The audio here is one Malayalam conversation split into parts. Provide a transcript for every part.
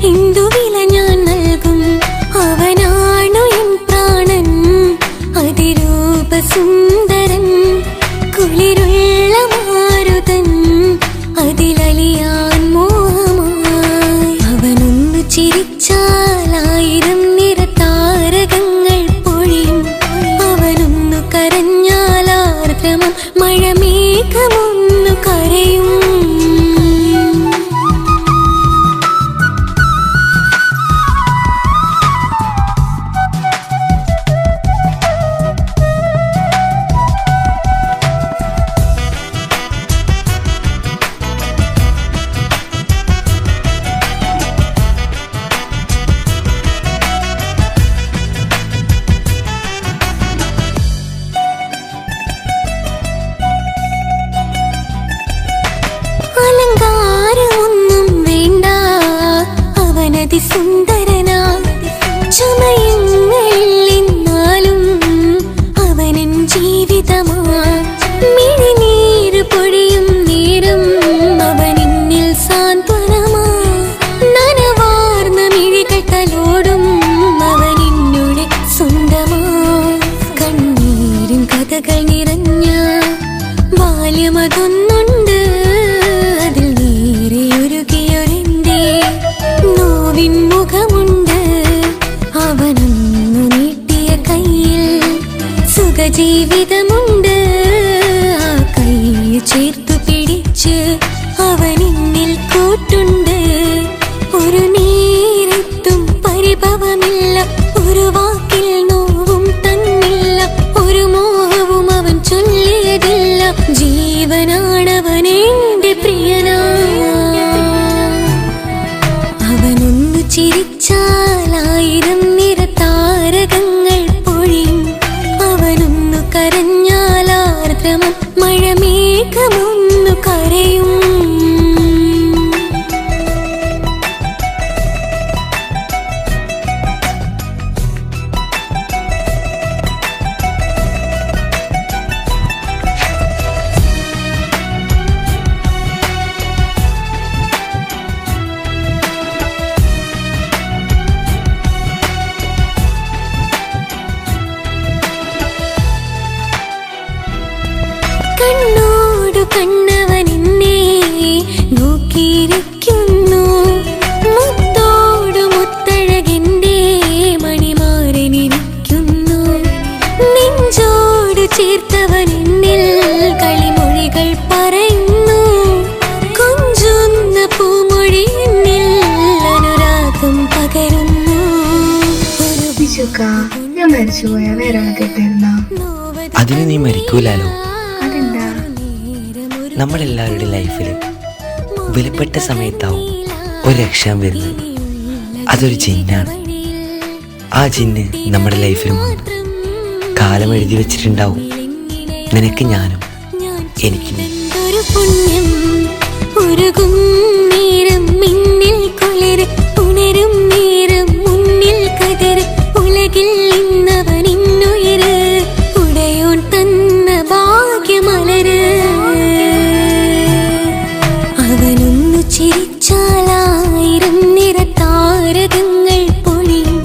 എന്തു വില ഞാൻ നൽകും. അവനാണു എൻ പ്രാണൻ, അതിരൂപസുന്ദരൻ, കുളിരുള്ള മാരുതൻ, അതിലലിയാൻ മോഹമായി. അവനൊന്നു ചിരിച്ചാൽ 1000 നിറതാരകങ്ങൾ പൊഴിയും. അവനൊന്നു കരഞ്ഞാൽ ആർദ്രമം മഴമേഘമൊന്നു കരയും. അലങ്കാരമൊന്നും വേണ്ട, അവനതി സുന്ദരനാ. ചമയങ്ങളിൽ എന്നാലും അവനൻ ജീവിതമാ. മിഴിനീര് പൊഴിയും നേരം അവനിന്നിൽ സാന്ത്വനമാ. നനവാർന്ന മിഴികൾ തലോടും അവനിന്നുടെ സ്വന്തമാ. കണ്ണീരിൻ കഥകൾ നിറഞ്ഞ ബാല്യമതൊന്നുണ്ട്. അതിൽ നീരെയൊരുകിയൊരെന്റെ നോവിൻ മുഖമുണ്ട്. അവനൊന്നു നീട്ടിയ കയ്യിൽ സുഖജീവിതമുണ്ട്. ആ കൈ ചേർത്തു പിടിച്ച് അവനിന്നിൽ കൂട്ടുണ്ട്. ഒരു നേരത്തും പരിഭവമില്ല, ഒരു വാക്കിൽ നോവും തന്നില്ല, ഒരു മോഹവും അവൻ ചൊല്ലിയതില്ല. ജീവനാണവനെന്റെ പ്രിയനാ. അവനൊന്നു ചിരിച്ചാൽ 1000 നിറതാരകങ്ങൾ പൊഴിയും. അവനൊന്നു കരഞ്ഞാൽ ആർദ്രമം മഴമേഘമൊന്നു കരയും. കണ്ണോടു കണ്ണവനെന്നെ നോക്കിയിരിക്കുന്നു. മുത്തോടു മുത്തഴകെന്റെ മണിമാരനിരിക്കുന്നു. നെഞ്ചോട് ചേർത്തവനെന്നിൽ കളിമൊഴികൾ പറയുന്നു. കൊഞ്ചുന്ന പൂമൊഴി എന്നിൽ അനുരാഗം പകരുന്നു. ഞാൻ മരിച്ചുപോയാ വേറെ കിട്ടിയിരുന്ന അതിന് നീ മരിക്കൂലോ. നമ്മളെല്ലാവരുടെ ലൈഫിൽ വിലപ്പെട്ട സമയത്താവും ഒരു രക്ഷാൻ വരുന്നത്. അതൊരു ജിന്നാണ്. ആ ജിന്ന് നമ്മുടെ ലൈഫിലും വന്നു കാലം എഴുതി വെച്ചിട്ടുണ്ടാവും. നിനക്ക് ഞാനും എനിക്ക് നീ. പുണ്യം ഉരുകും നേരം മിന്നിൽ കുളിര്, ഉണരും നേരം മുന്നിൽ കതിര്. ഉലകിൽ ഇന്നവൻ ഇന്നുയര്, ഉടയോൻ തന്ന ഭാഗ്യമലര്. അവനൊന്നു ചിരിച്ചാൽ 1000 നിറതാരകങ്ങൾ പൊഴിയും.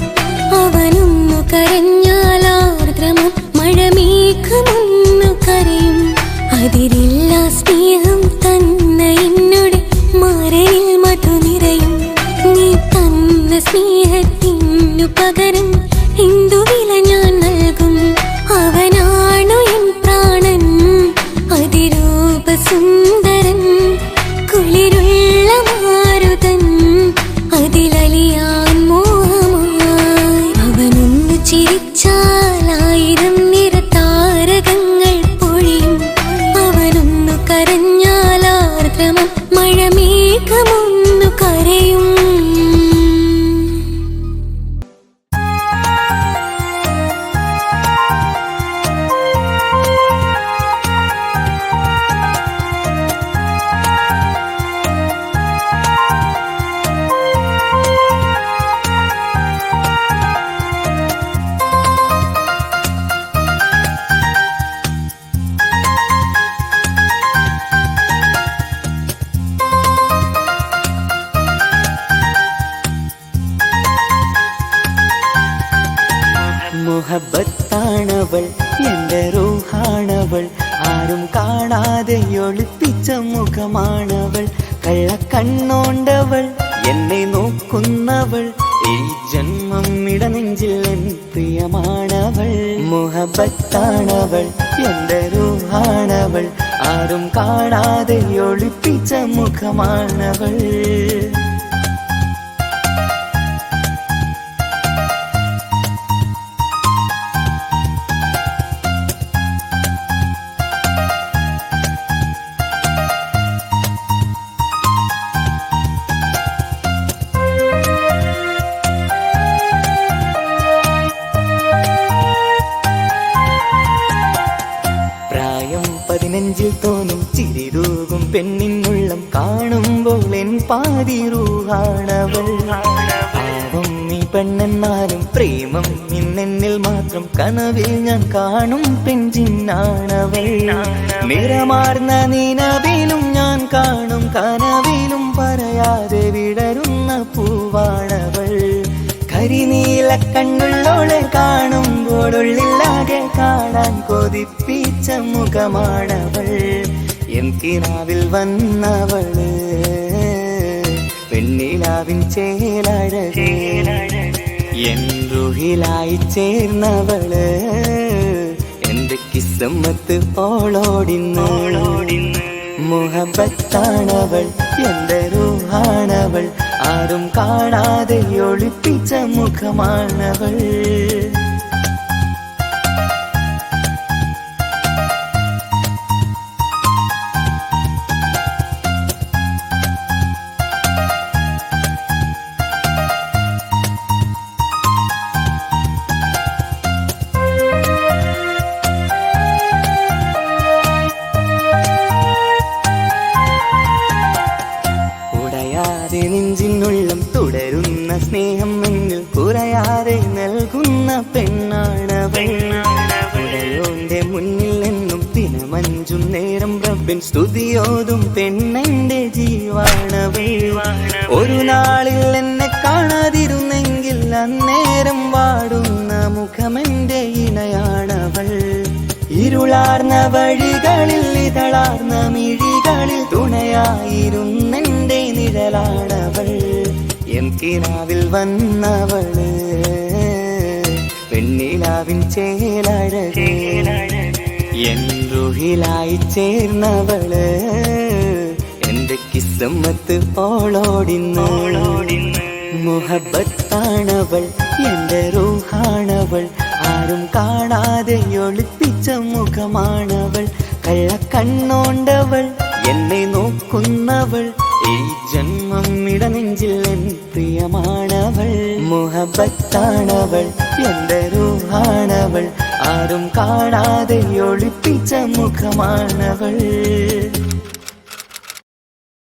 അവനൊന്നു കരഞ്ഞാൽ ആർദ്രമം മഴമേഘമൊന്നു കരയും. അതിരില്ല സ്നേഹം തന്ന എന്നോട് മരയിൽ മധു നിറയും. നീ തന്ന സ്നേഹത്തിനു പകരം എന്തു വില ഞാൻ നൽകും. അവനാണു എൻ പ്രാണൻ, അതിരൂപസുന്ദരൻ, കുളിരുള്ള മാരുതൻ, അതിലലിയാൻ മോഹമായി. അവനൊന്നു ചിരിച്ചാൽ 1000 നിറതാരകങ്ങൾ പൊഴിയും. അവനൊന്നു കരഞ്ഞാൽ ആർദ്രമം മഴമേഘമൊന്നു കരയും. മുഹബത്താണവൾ എൻ്റെ റൂഹാണവൾ ആരും കാണാതെ ഒളിപ്പിച്ച മുഖമാണവൾ കള്ളക്കണ്ണോണ്ടവൾ എന്നെ നോക്കുന്നവൾ ഈ ജന്മം ഇടനെഞ്ചിൽ എൻ പ്രിയമാണവൾ മുഹബത്താണവൾ എൻ്റെ റൂഹാണവൾ ആരും കാണാതെ ഒളിപ്പിച്ച മുഖമാണവൾ നെഞ്ചിൽ തോന്നും ചിരിതൂകും പെണ്ണിനുള്ളം കാണുമ്പോൾ എൻ പാതി റൂഹാണവൾ പാവം നീ പെണ്ണെന്നാലും പ്രേമം ഇന്നെന്നിൽ മാത്രം കനവിൽ ഞാൻ കാണും പെഞ്ചിന്നാണവൾ നിറമാർന്ന നിലവിലും ഞാൻ കാണും കനവിലും പറയാതെ വിടരുന്ന പൂവാണവൾ കരിനീല കണ്ണുള്ളോളെ കാണുമ്പോഴുള്ളിലാകെ കാണാൻ കൊതിപ്പിച്ച മുഖമാണവൾ എൻ കിനാവിൽ വന്നവള് പെണ്ണിലാവിൻ ചേലഴകേ എൻ റുഹിലായി ചേർന്നവള് എന്റെ കിസ്സമ്മത്ത് ഓളോടിന്നോളോടിന്ന് മുഹബത്താണവൾ എൻ്റെ റൂഹാണവൾ ആരും കാണാതെ ഒളിപ്പിച്ച മുഖമാണവൾ നെഞ്ചിനുള്ളം തുടരുന്ന സ്നേഹം എന്നിൽ കുറയാതെ നൽകുന്ന പെണ്ണാണവൾ ഉടയോന്റെ മുന്നിൽ എന്നും ദിനമഞ്ചും നേരം റബ്ബിൻ സ്തുതിയോതും പെണ്ണെന്റെ ജീവാണവൾ ഒരു നാളിൽ എന്നെ കാണാതിരുന്നെങ്കിൽ അന്നേരം വാടുന്ന മുഖമെന്റെ ഇണയാണവൾ ഇരുളാർന്ന വഴികളിൽ ഇതളാർന്ന മിഴികളിൽ തുണയായിരുന്നെന്റെ നിഴലാണവൾ എൻ കിനാവിൽ വന്നവള് പെണ്ണിലാവിൻ ചേലഴകേ എൻ റുഹിലായി ചേർന്നവള് എന്റെ കിസ്സമ്മത്ത് ഓളോടിന്നോളോടിന്ന് മുഹബത്താണവൾ എൻ്റെ റൂഹാണവൾ ആരും കാണാതെ ഒളിപ്പിച്ച മുഖമാണവൾ കള്ളക്കണ്ണോണ്ടവൾ എന്നെ നോക്കുന്നവൾ ഈ ജന്മം ഇടനെഞ്ചിൽ എൻ പ്രിയമാണവൾ മുഹബത്താണവൾ എൻ്റെ റൂഹാണവൾ ആരും കാണാതെ ഒളിപ്പിച്ച മുഖമാണവൾ